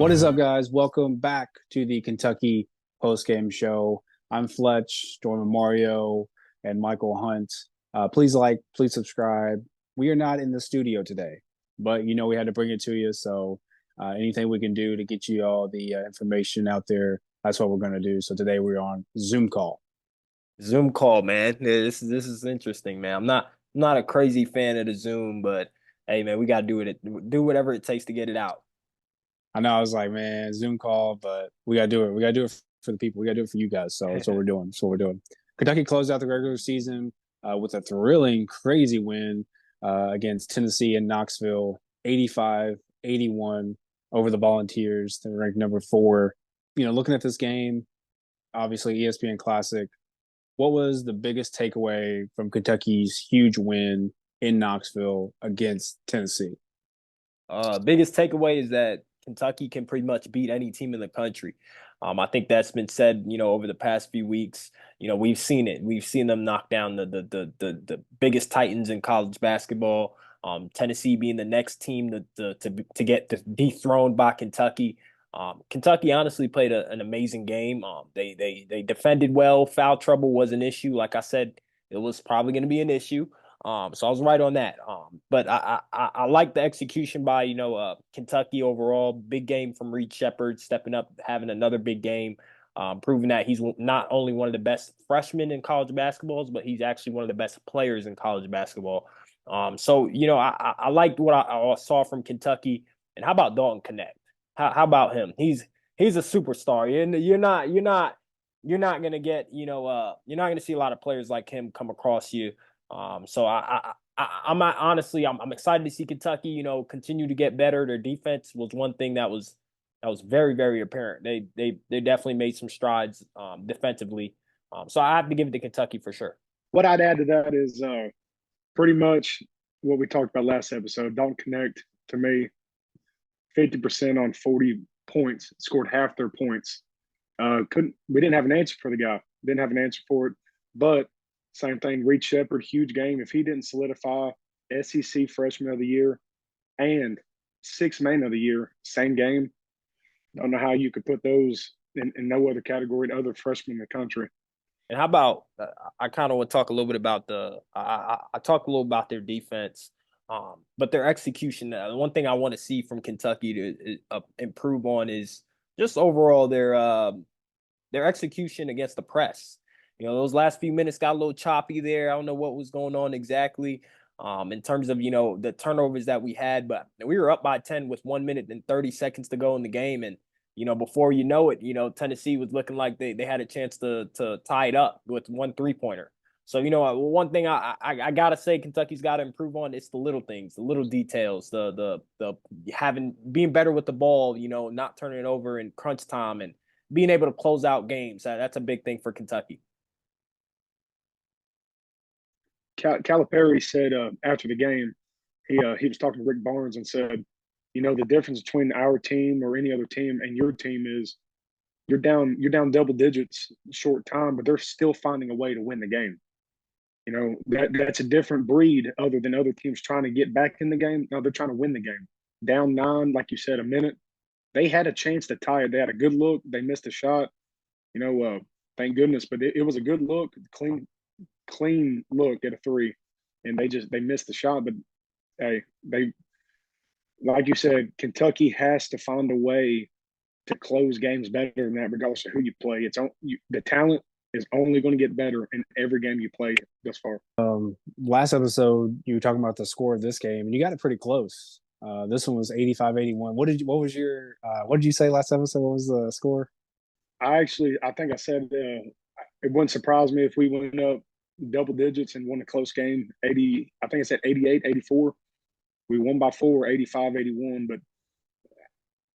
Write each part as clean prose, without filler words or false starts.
What is up, guys? Welcome back to the Kentucky Postgame Show. I'm Fletch, joined with Mario and Michael Hunt. Please like, please subscribe. We are not in the studio today, but we had to bring it to you. So anything we can do to get you all the information out there, that's what we're going to do. So today we're on Zoom call. Zoom call, man. Yeah, this is interesting, man. I'm not a crazy fan of the Zoom, but hey, man, we gotta do whatever it takes to get it out. I know I was like, man, Zoom call, but we got to do it. We got to do it for the people. We got to do it for you guys. So that's what we're doing. That's what we're doing. Kentucky closed out the regular season with a thrilling, crazy win against Tennessee in Knoxville, 85-81 over the Volunteers. They're ranked number 4. Looking at this game, obviously ESPN Classic, what was the biggest takeaway from Kentucky's huge win in Knoxville against Tennessee? Biggest takeaway is that Kentucky can pretty much beat any team in the country. I think that's been said, over the past few weeks. We've seen it. We've seen them knock down the biggest titans in college basketball. Tennessee being the next team to get dethroned by Kentucky. Kentucky honestly played an amazing game. They defended well. Foul trouble was an issue. Like I said, it was probably going to be an issue. So I was right on that. But I like the execution by Kentucky overall. Big game from Sheppard, stepping up, having another big game, proving that he's not only one of the best freshmen in college basketballs, but he's actually one of the best players in college basketball. I liked what I saw from Kentucky. And how about Dalton Connect? How about him? He's a superstar. You're not gonna get you're not gonna see a lot of players like him come across you. I'm not, honestly I'm excited to see Kentucky continue to get better. Their defense was one thing that was very, very apparent. They definitely made some strides defensively. So I have to give it to Kentucky for sure. What I'd add to that is pretty much what we talked about last episode. Don't connect to me. 50% on 40 points, scored half their points. We didn't have an answer for the guy. Didn't have an answer for it. But same thing, Reed Sheppard, huge game. If he didn't solidify SEC Freshman of the Year and Sixth Man of the Year, same game, don't know how you could put those in no other category to other freshmen in the country. And how about I kind of want to talk a little bit about I talk a little about their defense, but their execution. One thing I want to see from Kentucky to improve on is just overall their execution against the press. Those last few minutes got a little choppy there. I don't know what was going on exactly in terms of the turnovers that we had, but we were up by 10 with 1 minute and 30 seconds to go in the game, and before you know it, Tennessee was looking like they had a chance to tie it up with 1 3-pointer. So, one thing I gotta say Kentucky's got to improve on is the little things, the little details, the being better with the ball, not turning it over in crunch time and being able to close out games. That's a big thing for Kentucky. Calipari said after the game, he was talking to Rick Barnes and said, the difference between our team or any other team and your team is you're down double digits short time, but they're still finding a way to win the game. That's a different breed other than other teams trying to get back in the game. No, they're trying to win the game. Down 9, like you said, a minute. They had a chance to tie it. They had a good look. They missed a shot. Thank goodness. But it was a good look, clean look at a 3, and they missed the shot. But hey, like you said, Kentucky has to find a way to close games better than that, regardless of who you play. The talent is only going to get better in every game you play thus far. Last episode, you were talking about the score of this game, and you got it pretty close. This one was 85-81. What did you say last episode? What was the score? I think I said it wouldn't surprise me if we went up double digits and won a close game. I think I said 88-84. We won by 4, 85-81, but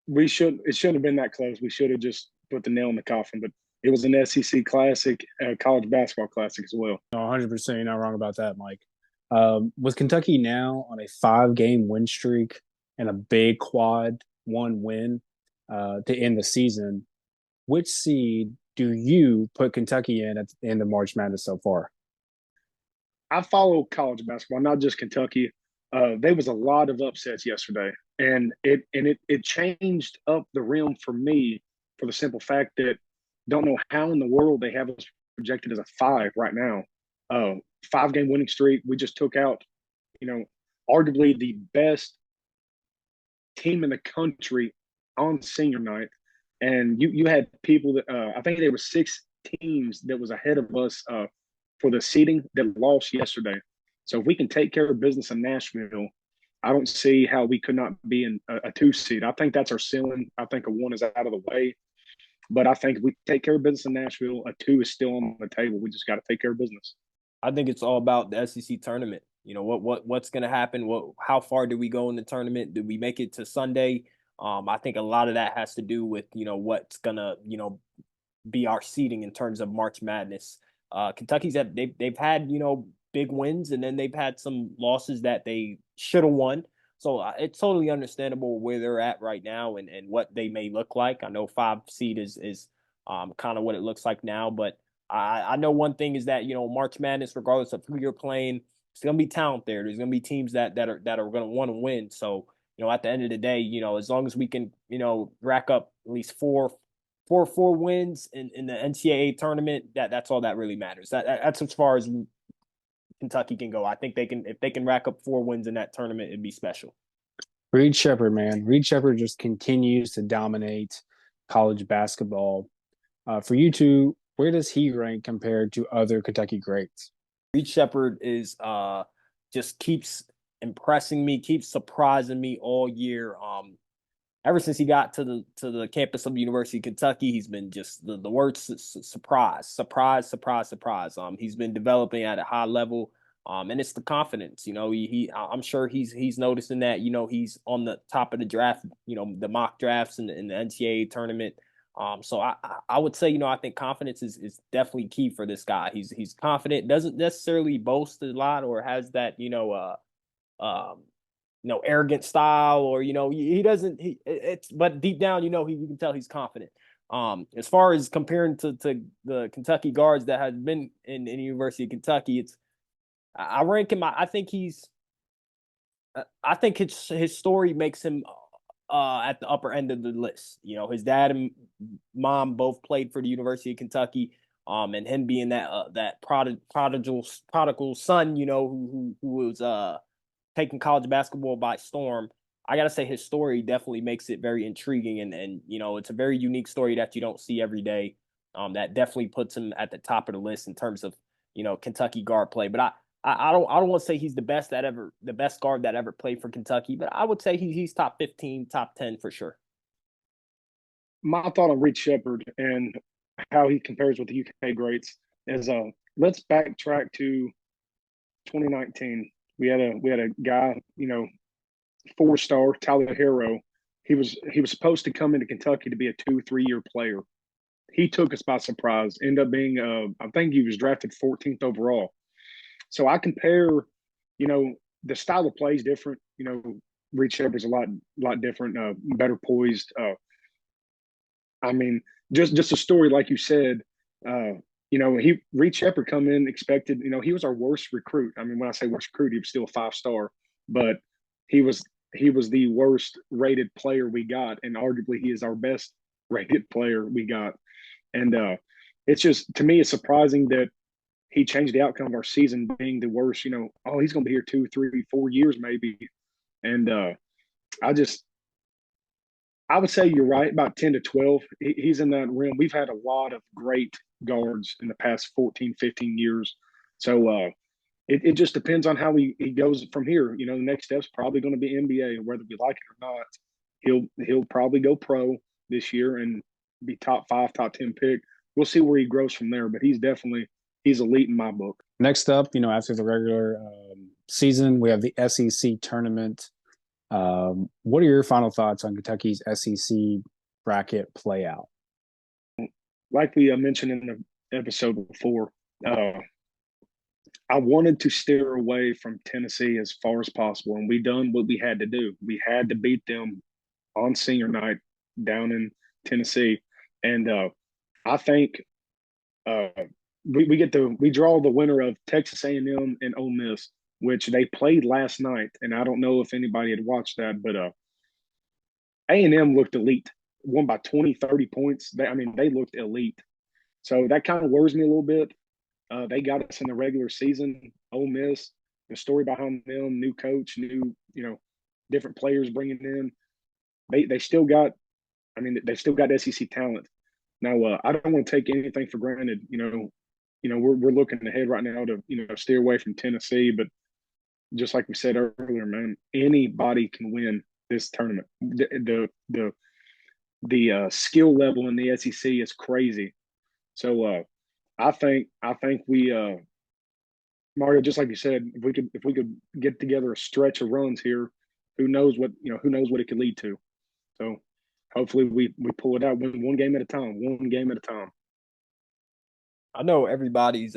it shouldn't have been that close. We should have just put the nail in the coffin, but it was an SEC classic, college basketball classic as well. No, 100%. You're not wrong about that, Mike. With Kentucky now on a 5-game win streak and a big quad 1 win to end the season, which seed do you put Kentucky in at the end of March Madness so far? I follow college basketball, not just Kentucky. There was a lot of upsets yesterday, and it changed up the rim for me for the simple fact that don't know how in the world they have us projected as a 5 right now. 5 game winning streak. We just took out, arguably the best team in the country on senior night, and you had people that I think there were 6 teams that was ahead of us for the seeding that lost yesterday. So if we can take care of business in Nashville, I don't see how we could not be in a 2 seed. I think that's our ceiling. I think a 1 is out of the way, but I think if we take care of business in Nashville, a 2 is still on the table. We just got to take care of business. I think it's all about the SEC tournament. What's going to happen? How far do we go in the tournament? Do we make it to Sunday? I think a lot of that has to do with what's going to be our seeding in terms of March Madness. Kentucky's they've had big wins, and then they've had some losses that they should have won. So it's totally understandable where they're at right now and what they may look like. I know 5 seed is kind of what it looks like now, but I know one thing is that March Madness, regardless of who you're playing, it's gonna be talent there. There's gonna be teams that are gonna want to win. So at the end of the day, as long as we can rack up at least four wins in the NCAA tournament, that's all that really matters. That's as far as Kentucky can go. I think if they can rack up 4 wins in that tournament, it'd be special. Reed Sheppard, man. Reed Sheppard just continues to dominate college basketball. For you two, where does he rank compared to other Kentucky greats? Reed Sheppard is just keeps impressing me, keeps surprising me all year. Ever since he got to the campus of the University of Kentucky, he's been just the word surprise. He's been developing at a high level, and it's the confidence. I'm sure he's noticing that. He's on the top of the draft. The mock drafts in the NCAA tournament. So I would say I think confidence is definitely key for this guy. He's confident, doesn't necessarily boast a lot or has that arrogant style, or he doesn't. But deep down, you can tell he's confident. As far as comparing to the Kentucky guards that have been in the University of Kentucky, I rank him. I think his story makes him at the upper end of the list. His dad and mom both played for the University of Kentucky. And him being that prodigal son, who was taking college basketball by storm. I gotta say his story definitely makes it very intriguing, and it's a very unique story that you don't see every day. That definitely puts him at the top of the list in terms of Kentucky guard play. But I don't want to say he's the best guard that ever played for Kentucky, but I would say he's top 15, top 10 for sure. My thought on Reed Sheppard and how he compares with the UK greats is let's backtrack to 2019. We had a guy, 4-star Tyler Hero. He was supposed to come into Kentucky to be a 2-3 year player. He took us by surprise. Ended up being I think he was drafted 14th overall. So I compare, the style of play is different. Reed Sheppard's a lot different, better poised. Just a story like you said. Reed Sheppard come in expected. He was our worst recruit. When I say worst recruit, he was still a 5-star, but he was the worst rated player we got, and arguably he is our best rated player we got. And it's just, to me, it's surprising that he changed the outcome of our season being the worst. He's going to be here 2, 3, 4 years maybe, and I would say you're right, about 10 to 12. He's in that realm. We've had a lot of great guards in the past 14, 15 years. So it just depends on how he goes from here. The next step's probably going to be NBA, whether we like it or not. He'll probably go pro this year and be top 5, top 10 pick. We'll see where he grows from there, but he's elite in my book. Next up, after the regular season, we have the SEC tournament. What are your final thoughts on Kentucky's SEC bracket play out? Like we mentioned in the episode before, I wanted to steer away from Tennessee as far as possible, and we done what we had to do. We had to beat them on senior night down in Tennessee, and I think we draw the winner of Texas A&M and Ole Miss, which they played last night, and I don't know if anybody had watched that, but A&M looked elite, won by 20, 30 points. They looked elite. So that kind of worries me a little bit. They got us in the regular season. Ole Miss, the story behind them, new coach, new, different players bringing in. They still got, they still got SEC talent. Now, I don't want to take anything for granted. We're looking ahead right now to, steer away from Tennessee, but just like we said earlier, man, anybody can win this tournament. The skill level in the SEC is crazy. So I think we Mario, just like you said, if we could get together a stretch of runs here, who knows what it could lead to. So hopefully we pull it out one game at a time, one game at a time. I know everybody's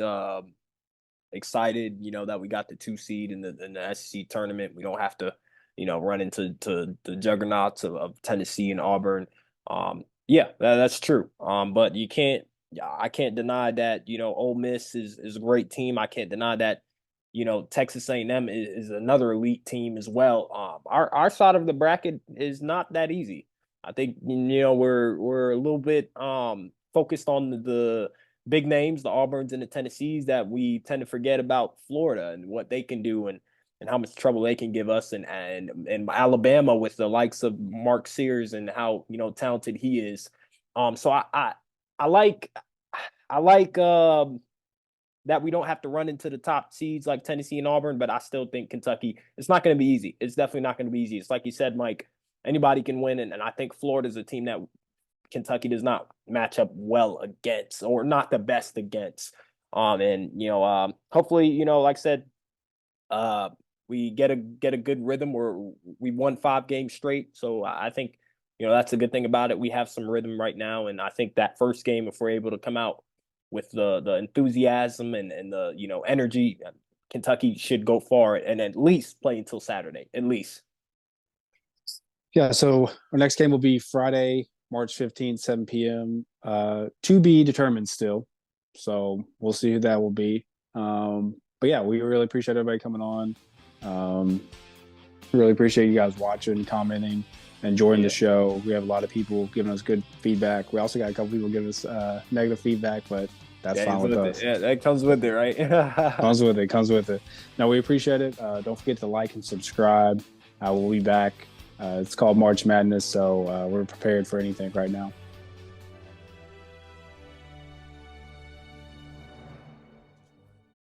excited, that we got the 2 seed in the SEC tournament. We don't have to, run into the juggernauts of Tennessee and Auburn. Yeah, that's true. But I can't deny that, Ole Miss is a great team. I can't deny that, Texas A&M is another elite team as well. Our side of the bracket is not that easy. I think, we're a little bit focused on the big names, the Auburns and the Tennessees, that we tend to forget about Florida and what they can do and how much trouble they can give us, and Alabama with the likes of Mark Sears and how talented he is. So I like that we don't have to run into the top seeds like Tennessee and Auburn, but I still think Kentucky, it's not going to be easy. It's definitely not going to be easy. It's like you said, Mike, anybody can win, and I think Florida's a team that Kentucky does not match up well against, or not the best against. Hopefully, like I said, we get a good rhythm where we won 5 games straight. So I think, that's a good thing about it. We have some rhythm right now. And I think that first game, if we're able to come out with the enthusiasm and the, energy, Kentucky should go far and at least play until Saturday, at least. Yeah. So our next game will be Friday, March 15th, 7 p.m. To be determined still. So we'll see who that will be. But yeah, we really appreciate everybody coming on. Really appreciate you guys watching, commenting, enjoying the show. We have a lot of people giving us good feedback. We also got a couple people giving us negative feedback, but that's fine with us. Yeah, that comes with it, right? Comes with it. Now, we appreciate it. Don't forget to like and subscribe. We'll be back. It's called March Madness, so we're prepared for anything right now.